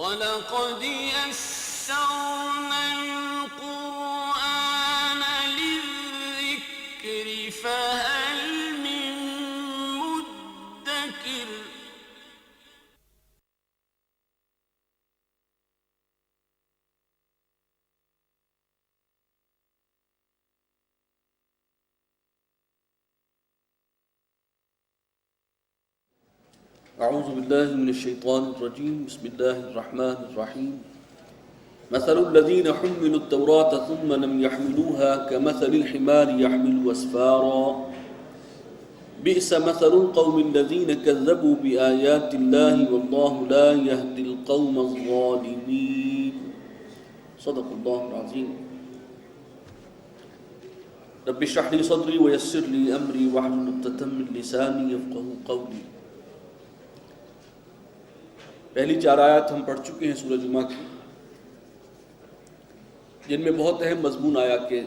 وَلَقَدْ يَسَّرْنَا الْقُرْآنَ لِلذِّكْرِ فَهَلْ مِن مُّدَّكِرٍ اعوذ باللہ من الشیطان الرجیم بسم اللہ الرحمن الرحیم مثل الذین حملوا التوراة ثم لم يحملوها كمثل الحمار يحمل أسفارا بئس مثل القوم الذين كذبوا بآيات الله والله لا يهدي القوم الظالمين صدق اللہ العظیم رب اشرح لي صدری ويسر لي امری واحلل عقدۃ من لسانی یفقہوا قولی۔ پہلی 4 آیات ہم پڑھ چکے ہیں سورہ جمعہ کی، جن میں بہت اہم مضمون آیا کہ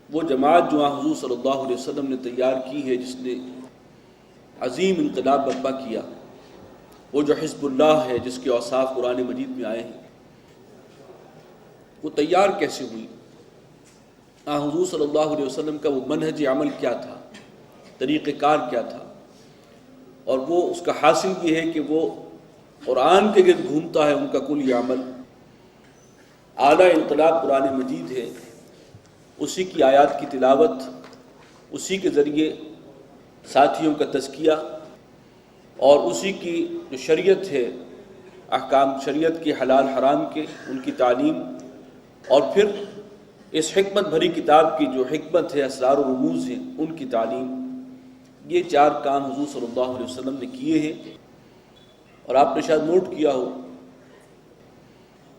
وہ جماعت جو حضور صلی اللہ علیہ وسلم نے تیار کی ہے، جس نے عظیم انقلاب برپا کیا، وہ جو حزب اللہ ہے، جس کے اوصاف قرآن مجید میں آئے ہیں، وہ تیار کیسے ہوئی؟ حضور صلی اللہ علیہ وسلم کا وہ منہج عمل کیا تھا، طریقہ کار کیا تھا، اور وہ اس کا حاصل یہ ہے کہ وہ قرآن کے گرد گھومتا ہے۔ ان کا کل یہ عمل اعلیٰ انقلاب قرآن مجید ہے، اسی کی آیات کی تلاوت، اسی کے ذریعے ساتھیوں کا تزکیہ، اور اسی کی جو شریعت ہے، احکام شریعت کے حلال حرام کے، ان کی تعلیم، اور پھر اس حکمت بھری کتاب کی جو حکمت ہے، اسرار و رموز ہیں، ان کی تعلیم۔ یہ 4 کام حضور صلی اللہ علیہ وسلم نے کیے ہیں، اور آپ نے شاید نوٹ کیا ہو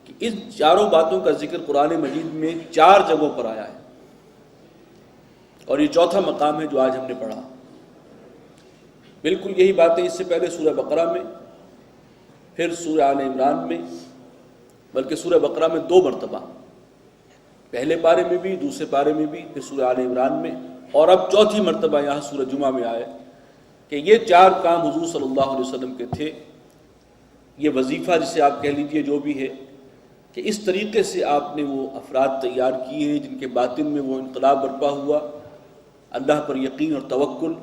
کہ ان 4 باتوں کا ذکر قرآن مجید میں 4 جگہوں پر آیا ہے، اور یہ 4تھا مقام ہے جو آج ہم نے پڑھا۔ بالکل یہی باتیں اس سے پہلے سورہ بقرہ میں، پھر سورہ آل عمران میں، بلکہ سورہ بقرہ میں 2 مرتبہ، پہلے پارے میں بھی، دوسرے پارے میں بھی، پھر سورہ آل عمران میں، اور اب 4تھی مرتبہ یہاں سورہ جمعہ میں آئے کہ یہ 4 کام حضور صلی اللہ علیہ وسلم کے تھے۔ یہ وظیفہ جسے آپ کہہ لیجئے جو بھی ہے، کہ اس طریقے سے آپ نے وہ افراد تیار کیے ہیں جن کے باطن میں وہ انقلاب برپا ہوا، اللہ پر یقین اور توکل،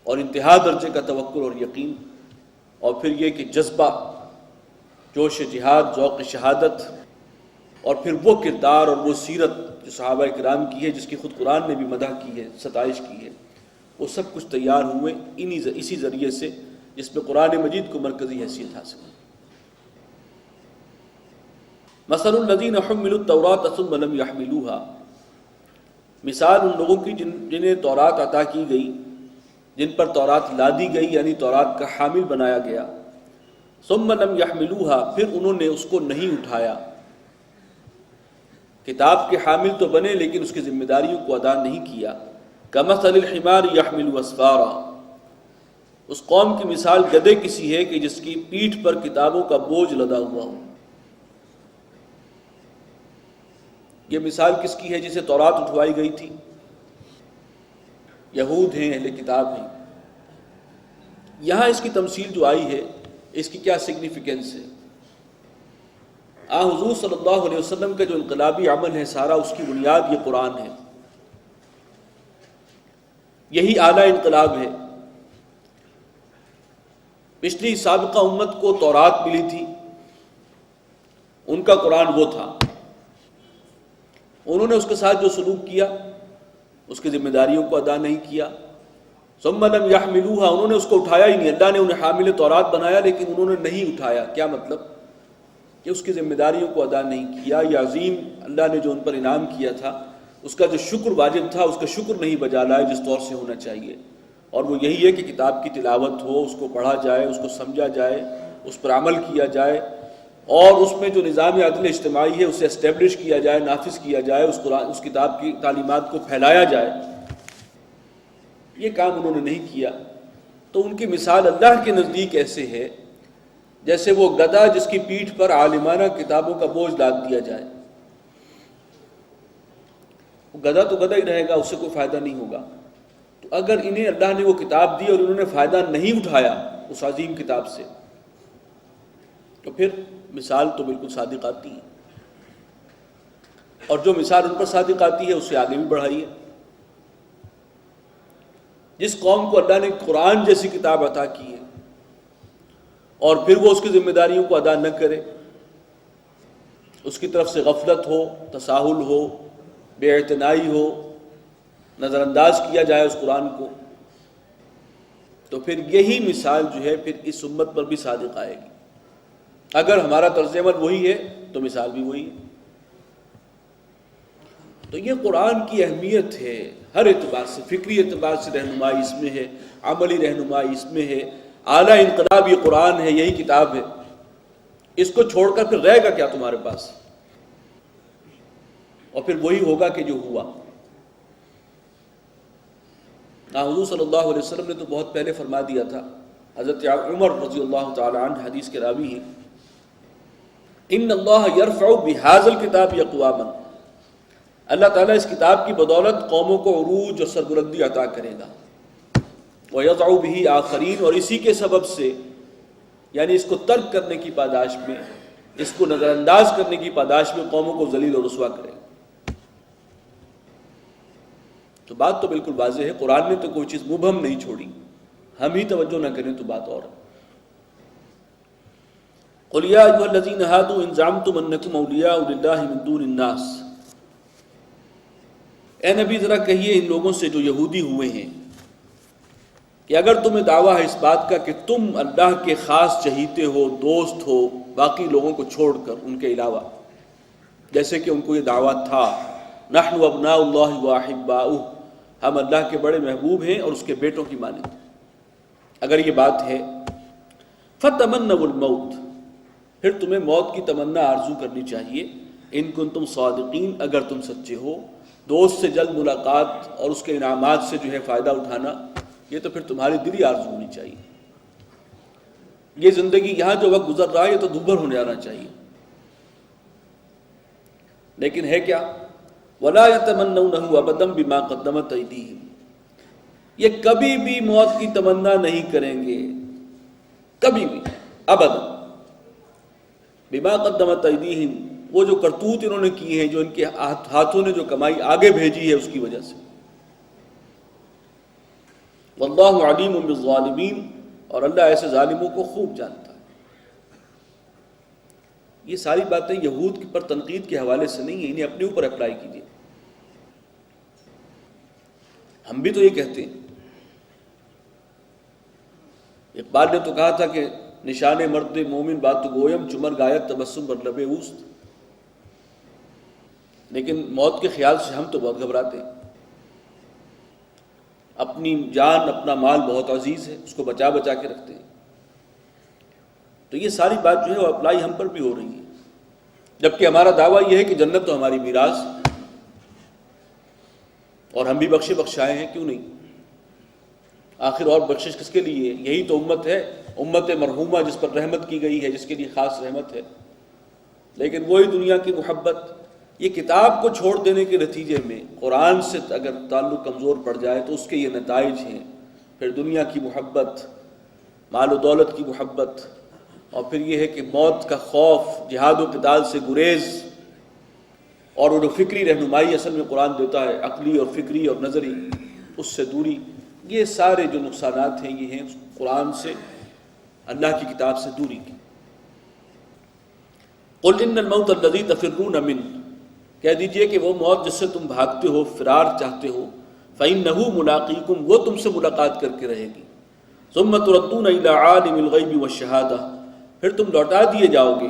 اور انتہا درجے کا توکل اور یقین، اور پھر یہ کہ جذبہ، جوش جہاد، ذوق شہادت، اور پھر وہ کردار اور وہ سیرت جو صحابہ کرام کی ہے، جس کی خود قرآن نے بھی مدح کی ہے، ستائش کی ہے، وہ سب کچھ تیار ہوئے اسی ذریعے سے، جس میں قرآن مجید کو مرکزی حیثیت حاصل ہے۔ مثل الذین حملوا التوراة ثم لم يحملوها، مثال ان لوگوں کی جنہیں تورات عطا کی گئی، جن پر تورات لادی گئی، یعنی تورات کا حامل بنایا گیا، ثم لم يحملوها، پھر انہوں نے اس کو نہیں اٹھایا۔ کتاب کے حامل تو بنے لیکن اس کی ذمہ داریوں کو ادا نہیں کیا۔ کمثل الحمار يحمل اسفارا، اس قوم کی مثال گدھے کسی ہے کہ جس کی پیٹھ پر کتابوں کا بوجھ لدا ہوا ہو۔ یہ مثال کس کی ہے؟ جسے تورات اٹھوائی گئی تھی، یہود ہیں، اہل کتاب ہیں۔ یہاں اس کی تمثیل جو آئی ہے، اس کی کیا سگنیفیکنس ہے؟ حضور صلی اللہ علیہ وسلم کا جو انقلابی عمل ہے سارا، اس کی بنیاد یہ قرآن ہے، یہی اعلیٰ انقلاب ہے۔ پچھلی سابقہ امت کو تورات ملی تھی، ان کا قرآن وہ تھا، انہوں نے اس کے ساتھ جو سلوک کیا، اس کی ذمہ داریوں کو ادا نہیں کیا۔ ثم لم يحملوها، انہوں نے اس کو اٹھایا ہی نہیں۔ اللہ نے انہیں حامل تورات بنایا لیکن انہوں نے نہیں اٹھایا۔ کیا مطلب؟ کہ اس کی ذمہ داریوں کو ادا نہیں کیا۔ یہ عظیم اللہ نے جو ان پر انعام کیا تھا، اس کا جو شکر واجب تھا، اس کا شکر نہیں بجا لائے جس طور سے ہونا چاہیے۔ اور وہ یہی ہے کہ کتاب کی تلاوت ہو، اس کو پڑھا جائے، اس کو سمجھا جائے، اس پر عمل کیا جائے، اور اس میں جو نظام عدل اجتماعی ہے اسے اسٹیبلش کیا جائے، نافذ کیا جائے، اس کتاب کی تعلیمات کو پھیلایا جائے۔ یہ کام انہوں نے نہیں کیا، تو ان کی مثال اللہ کے نزدیک ایسے ہے جیسے وہ گدھا جس کی پیٹھ پر عالمانہ کتابوں کا بوجھ لاد دیا جائے۔ وہ گدھا تو گدھا ہی رہے گا، اس سے کوئی فائدہ نہیں ہوگا۔ تو اگر انہیں اللہ نے وہ کتاب دی اور انہوں نے فائدہ نہیں اٹھایا اس عظیم کتاب سے، تو پھر مثال تو بالکل صادق آتی ہے، اور جو مثال ان پر صادق آتی ہے اس سے آگے بھی بڑھائیے۔ جس قوم کو اللہ نے قرآن جیسی کتاب عطا کی ہے اور پھر وہ اس کی ذمہ داریوں کو ادا نہ کرے، اس کی طرف سے غفلت ہو، تساہل ہو، بے اعتنائی ہو، نظر انداز کیا جائے اس قرآن کو، تو پھر یہی مثال جو ہے پھر اس امت پر بھی صادق آئے گی۔ اگر ہمارا طرز عمل وہی ہے تو مثال بھی وہی ہے۔ تو یہ قرآن کی اہمیت ہے، ہر اعتبار سے، فکری اعتبار سے رہنمائی اس میں ہے، عملی رہنمائی اس میں ہے۔ اعلیٰ انقلاب یہ قرآن ہے، یہی کتاب ہے، اس کو چھوڑ کر پھر رہے گا کیا تمہارے پاس؟ اور پھر وہی ہوگا کہ جو ہوا۔ حضور صلی اللہ علیہ وسلم نے تو بہت پہلے فرما دیا تھا، حضرت عمر رضی اللہ تعالی عنہ حدیث کے راوی ہیں، ان اللہ یرفع بہذا الکتاب اقواما، اللہ تعالیٰ اس کتاب کی بدولت قوموں کو عروج اور سربلندی عطا کرے گا، وَيَضْعُ بِهِ آخَرِينَ، اور اسی کے سبب سے، یعنی اس کو ترک کرنے کی پاداش میں، اس کو نظر انداز کرنے کی پاداش میں قوموں کو ذلیل اور رسوا کرے گا۔ تو بات تو بالکل واضح ہے، قرآن نے تو کوئی چیز مبہم نہیں چھوڑی، ہم ہی توجہ نہ کریں تو بات اور ہے۔ قُلْ يَا أَيُّهَا الَّذِينَ هَادُوا إِن زَعَمْتُمْ أَنَّكُمْ أَوْلِيَاءُ لِلَّهِ مِن دُونِ النَّاسِ، اے نبی ذرا کہیے ان لوگوں سے جو یہودی ہوئے ہیں کہ اگر تمہیں دعویٰ ہے اس بات کا کہ تم اللہ کے خاص چہیتے ہو، دوست ہو باقی لوگوں کو چھوڑ کر ان کے علاوہ، جیسے کہ ان کو یہ دعویٰ تھا نحن ابناء اللہ واحباؤہ، ہم اللہ کے بڑے محبوب ہیں اور اس کے بیٹوں کی مانند، اگر یہ بات ہے فتمنوا الموت، پھر تمہیں موت کی تمنا آرزو کرنی چاہیے، ان کنتم صادقین، اگر تم سچے ہو، دوست سے جلد ملاقات اور اس کے انعامات سے جو ہے فائدہ اٹھانا، یہ تو پھر تمہاری دلی آرزو ہونی چاہیے۔ یہ زندگی یہاں جو وقت گزر رہا ہے یہ تو دوبھر ہونے آنا چاہیے، لیکن ہے کیا؟ وَلَا يَتَمَنَّوْنَهُ أَبَدًا بِمَا قَدَّمَتْ أَيْدِيهِمْ، یہ کبھی بھی موت کی تمنا نہیں کریں گے، کبھی بھی، ابدا، بِمَا قَدَّمَتْ أَيْدِيهِمْ، وہ جو کرتوت انہوں نے کی ہیں، جو ان کے ہاتھوں نے جو کمائی آگے بھیجی ہے اس کی وجہ سے۔ واللہ علیم بالظالمین، اور اللہ ایسے ظالموں کو خوب جانتا ہے۔ یہ ساری باتیں یہود پر تنقید کے حوالے سے نہیں ہیں، انہیں اپنے اوپر اپلائی کیجیے۔ ہم بھی تو یہ کہتے ہیں، اقبال نے تو کہا تھا کہ نشان مرد مومن بات گویم، چمر گایت تبسم بر لب اوست، لیکن موت کے خیال سے ہم تو بہت گھبراتے ہیں، اپنی جان اپنا مال بہت عزیز ہے، اس کو بچا بچا کے رکھتے ہیں۔ تو یہ ساری بات جو ہے وہ اپلائی ہم پر بھی ہو رہی ہے، جبکہ ہمارا دعویٰ یہ ہے کہ جنت تو ہماری میراث، اور ہم بھی بخشے بخشائے ہیں، کیوں نہیں؟ آخر اور بخشش کس کے لیے؟ یہی تو امت ہے، امت مرحومہ جس پر رحمت کی گئی ہے، جس کے لیے خاص رحمت ہے۔ لیکن وہی دنیا کی محبت، یہ کتاب کو چھوڑ دینے کے نتیجے میں قرآن سے اگر تعلق کمزور پڑ جائے تو اس کے یہ نتائج ہیں، پھر دنیا کی محبت، مال و دولت کی محبت، اور پھر یہ ہے کہ موت کا خوف، جہاد و قتال سے گریز، اور وہ جو فکری رہنمائی اصل میں قرآن دیتا ہے، عقلی اور فکری اور نظری، اس سے دوری، یہ سارے جو نقصانات ہیں یہ ہیں قرآن سے، اللہ کی کتاب سے دوری کی۔ قل ان الموت الذی تفرون منہ، کہہ دیجئے کہ وہ موت جس سے تم بھاگتے ہو، فرار چاہتے ہو، فإنہ ملاقیکم، وہ تم سے ملاقات کر کے رہے گی، ثم تردون الی عالم الغیب والشہادہ، پھر تم لوٹا دیے جاؤ گے،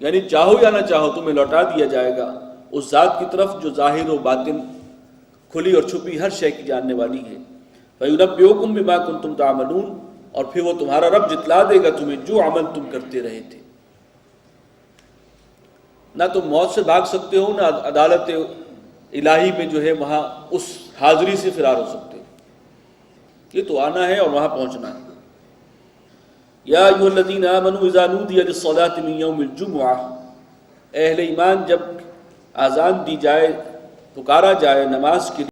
یعنی چاہو یا نہ چاہو تمہیں لوٹا دیا جائے گا اس ذات کی طرف جو ظاہر و باطن، کھلی اور چھپی ہر شے کی جاننے والی ہے۔ فَيُنَبِّئُكُم بِمَا كُنتُمْ تَعْمَلُونَ، اور پھر وہ تمہارا رب جتلا دے گا تمہیں جو عمل تم کرتے رہے تھے۔ نہ تم موت سے بھاگ سکتے ہو، نہ عدالت الہی میں جو ہے وہاں اس حاضری سے فرار ہو سکتے ہو، یہ تو آنا ہے اور وہاں پہنچنا ہے۔ یا ایھا الذین آمنوا اذا نودی للصلاۃ من یوم الجمعہ، اہل ایمان جب اذان دی جائے، پکارا جائے نماز کے